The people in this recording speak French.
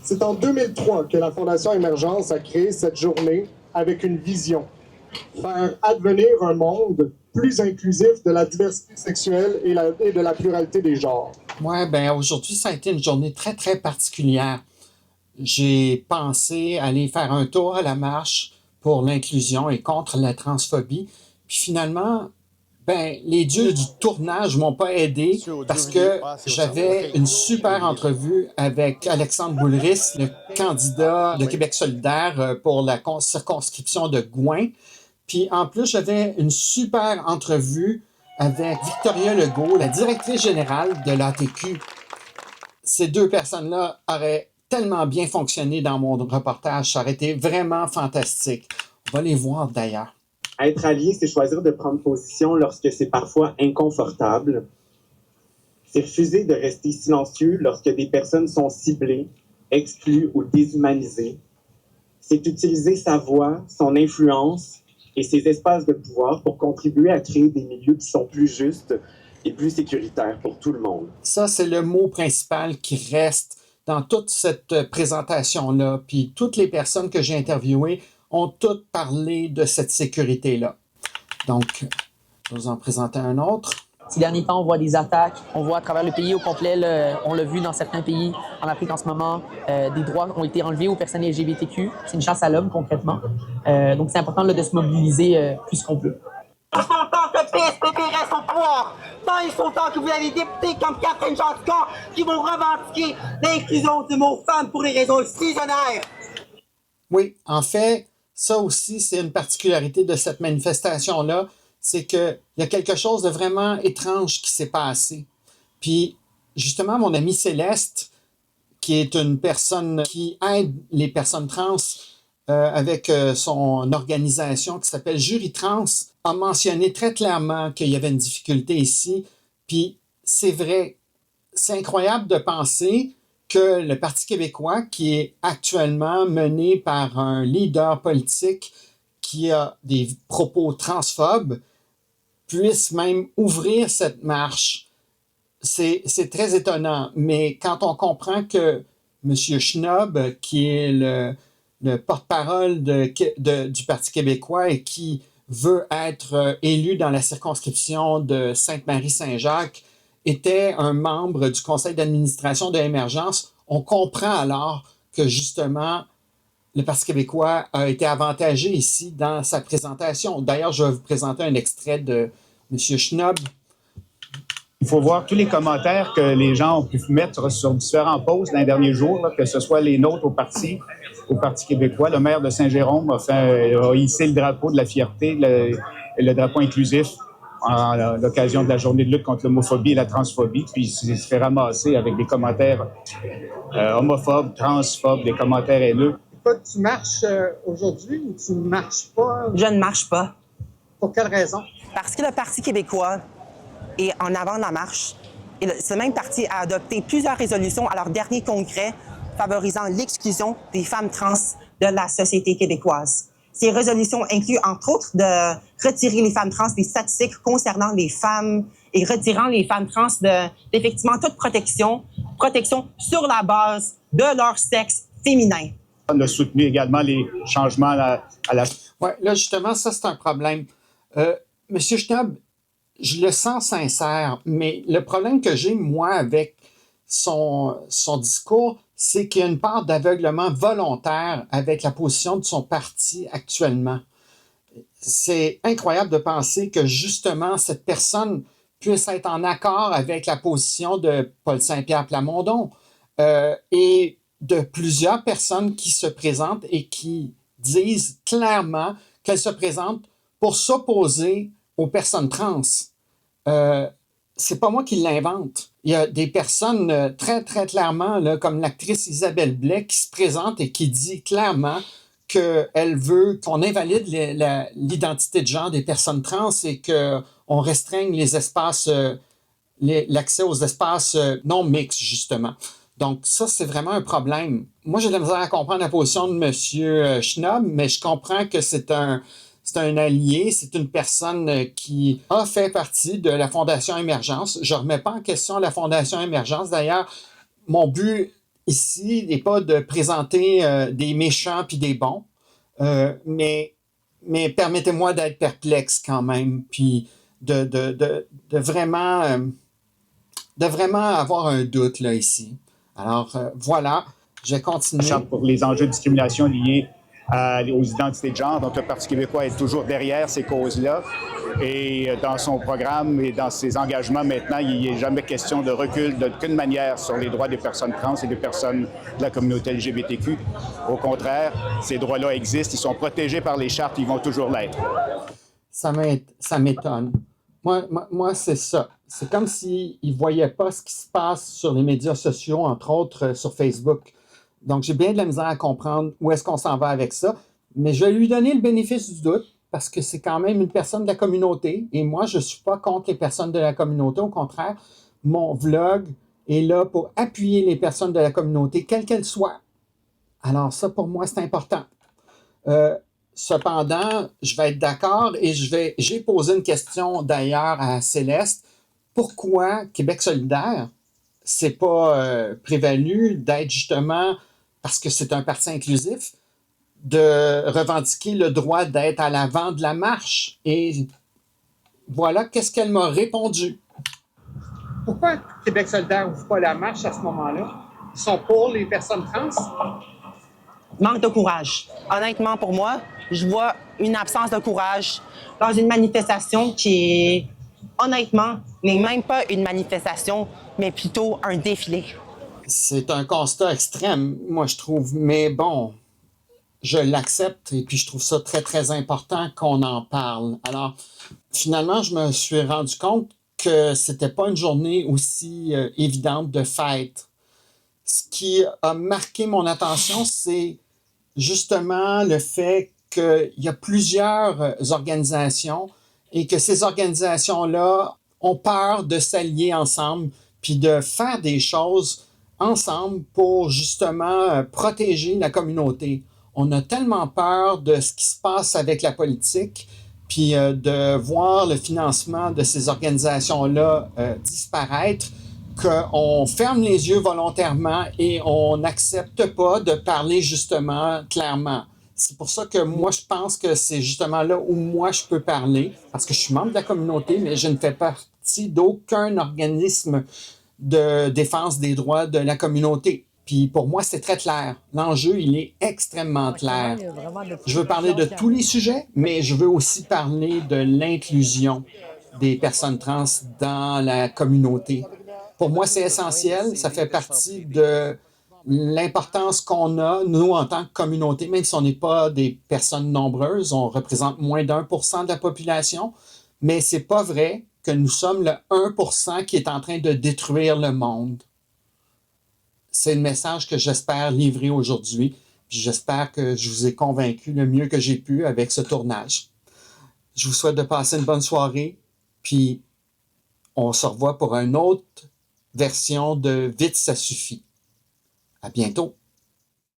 C'est en 2003 que la Fondation Émergence a créé cette journée avec une vision. Faire advenir un monde plus inclusif de la diversité sexuelle et de la pluralité des genres. Ouais, ben aujourd'hui, ça a été une journée très, très particulière. J'ai pensé aller faire un tour à la marche pour l'inclusion et contre la transphobie. Puis finalement, ben, les dieux du tournage m'ont pas aidé parce que j'avais une super entrevue avec Alexandre Boulris, le candidat de Québec solidaire pour la circonscription de Gouin. Puis en plus, j'avais une super entrevue avec Victoria Legault, la directrice générale de l'ATQ. Ces deux personnes-là auraient tellement bien fonctionné dans mon reportage. Ça aurait été vraiment fantastique. On va les voir d'ailleurs. Être allié, c'est choisir de prendre position lorsque c'est parfois inconfortable. C'est refuser de rester silencieux lorsque des personnes sont ciblées, exclues ou déshumanisées. C'est utiliser sa voix, son influence et ses espaces de pouvoir pour contribuer à créer des milieux qui sont plus justes et plus sécuritaires pour tout le monde. Ça, c'est le mot principal qui reste dans toute cette présentation-là. Puis toutes les personnes que j'ai interviewées ont toutes parlé de cette sécurité-là. Donc, je vais vous en présenter un autre. Ces derniers temps, on voit des attaques, on voit à travers le pays au complet, on l'a vu dans certains pays, en Afrique en ce moment, des droits ont été enlevés aux personnes LGBTQ. C'est une chasse à l'homme, concrètement. Donc, c'est important là, de se mobiliser plus qu'on peut. Ils sont temps que le PSPP reste au pouvoir. Tant ils sont temps que vous avez des députés comme Catherine Jacquin qui vont revendiquer l'inclusion du mot femme pour des raisons exclusionnaires. Oui, en fait, ça aussi, c'est une particularité de cette manifestation-là, c'est qu'il y a quelque chose de vraiment étrange qui s'est passé. Puis, justement, mon amie Céleste, qui est une personne qui aide les personnes trans avec son organisation qui s'appelle Jury Trans, a mentionné très clairement qu'il y avait une difficulté ici. Puis, c'est vrai, c'est incroyable de penser que le Parti québécois, qui est actuellement mené par un leader politique qui a des propos transphobes, puisse même ouvrir cette marche. C'est très étonnant. Mais quand on comprend que M. Schnob, qui est le porte-parole du Parti québécois et qui veut être élu dans la circonscription de Sainte-Marie-Saint-Jacques, était un membre du conseil d'administration de Émergence, on comprend alors que justement le Parti québécois a été avantagé ici dans sa présentation. D'ailleurs, je vais vous présenter un extrait de M. Schnob. Il faut voir tous les commentaires que les gens ont pu mettre sur différents posts dans les derniers jours, là, que ce soit les nôtres au Parti québécois. Le maire de Saint-Jérôme a hissé le drapeau de la fierté, le drapeau inclusif à l'occasion de la journée de lutte contre l'homophobie et la transphobie, puis il se fait ramasser avec des commentaires homophobes, transphobes, des commentaires haineux. Tu marches aujourd'hui ou tu ne marches pas? Je ne marche pas. Pour quelle raison? Parce que le Parti québécois est en avant de la marche. Et ce même parti a adopté plusieurs résolutions à leur dernier congrès favorisant l'exclusion des femmes trans de la société québécoise. Ces résolutions incluent, entre autres, de retirer les femmes trans des statistiques concernant les femmes et retirant les femmes trans d'effectivement toute protection sur la base de leur sexe féminin. On a soutenu également les changements à la... Oui, là, justement, ça, c'est un problème. Monsieur Schnob, je le sens sincère, mais le problème que j'ai, moi, avec son discours, c'est qu'il y a une part d'aveuglement volontaire avec la position de son parti actuellement. C'est incroyable de penser que, justement, cette personne puisse être en accord avec la position de Paul Saint-Pierre Plamondon et de plusieurs personnes qui se présentent et qui disent clairement qu'elles se présentent pour s'opposer aux personnes trans. C'est pas moi qui l'invente. Il y a des personnes très, très clairement, là, comme l'actrice Isabelle Blais, qui se présente et qui dit clairement qu'elle veut qu'on invalide l'identité de genre des personnes trans et qu'on restreigne les espaces, l'accès aux espaces non mixtes, justement. Donc, ça, c'est vraiment un problème. Moi, j'ai de la misère à comprendre la position de M. Schnob, mais je comprends que c'est un allié, c'est une personne qui a fait partie de la Fondation Émergence. Je ne remets pas en question la Fondation Émergence. D'ailleurs, mon but ici n'est pas de présenter des méchants puis des bons, mais permettez-moi d'être perplexe quand même, puis de vraiment avoir un doute là ici. Alors voilà, je vais continuer. Pour les enjeux de discrimination liés aux identités de genre. Donc, le Parti québécois est toujours derrière ces causes-là. Et dans son programme et dans ses engagements maintenant, il n'est jamais question de recul d'aucune manière sur les droits des personnes trans et des personnes de la communauté LGBTQ. Au contraire, ces droits-là existent, ils sont protégés par les chartes, ils vont toujours l'être. Ça m'étonne. Moi, c'est ça. C'est comme s'ils ne voyaient pas ce qui se passe sur les médias sociaux, entre autres sur Facebook. Donc, j'ai bien de la misère à comprendre où est-ce qu'on s'en va avec ça. Mais je vais lui donner le bénéfice du doute parce que c'est quand même une personne de la communauté. Et moi, je ne suis pas contre les personnes de la communauté. Au contraire, mon vlog est là pour appuyer les personnes de la communauté, quelles qu'elles soient. Alors ça, pour moi, c'est important. Cependant, je vais être d'accord et j'ai posé une question d'ailleurs à Céleste. Pourquoi Québec solidaire s'est pas prévalu d'être justement, parce que c'est un parti inclusif, de revendiquer le droit d'être à l'avant de la marche? Et voilà qu'est-ce qu'elle m'a répondu. Pourquoi Québec solidaire n'ouvre pas la marche à ce moment-là? Ils sont pour les personnes trans? Manque de courage. Honnêtement, pour moi, je vois une absence de courage dans une manifestation qui est, honnêtement, n'est même pas une manifestation, mais plutôt un défilé. C'est un constat extrême, moi, je trouve. Mais bon, je l'accepte et puis je trouve ça très, très important qu'on en parle. Alors, finalement, je me suis rendu compte que c'était pas une journée aussi évidente de fête. Ce qui a marqué mon attention, c'est justement le fait qu'il y a plusieurs organisations et que ces organisations-là ont peur de s'allier ensemble puis de faire des choses ensemble pour justement protéger la communauté. On a tellement peur de ce qui se passe avec la politique puis de voir le financement de ces organisations-là disparaître, qu'on ferme les yeux volontairement et on n'accepte pas de parler justement clairement. C'est pour ça que moi, je pense que c'est justement là où moi, je peux parler, parce que je suis membre de la communauté, mais je ne fais partie d'aucun organisme de défense des droits de la communauté. Puis pour moi, c'est très clair. L'enjeu, il est extrêmement clair. Je veux parler de tous les sujets, mais je veux aussi parler de l'inclusion des personnes trans dans la communauté. Pour moi, c'est essentiel. Ça fait partie de l'importance qu'on a, nous, en tant que communauté, même si on n'est pas des personnes nombreuses, on représente moins d'1% de la population, mais c'est pas vrai que nous sommes le 1% qui est en train de détruire le monde. C'est le message que j'espère livrer aujourd'hui. J'espère que je vous ai convaincu le mieux que j'ai pu avec ce tournage. Je vous souhaite de passer une bonne soirée, puis on se revoit pour une autre version de Vite, ça suffit. À bientôt.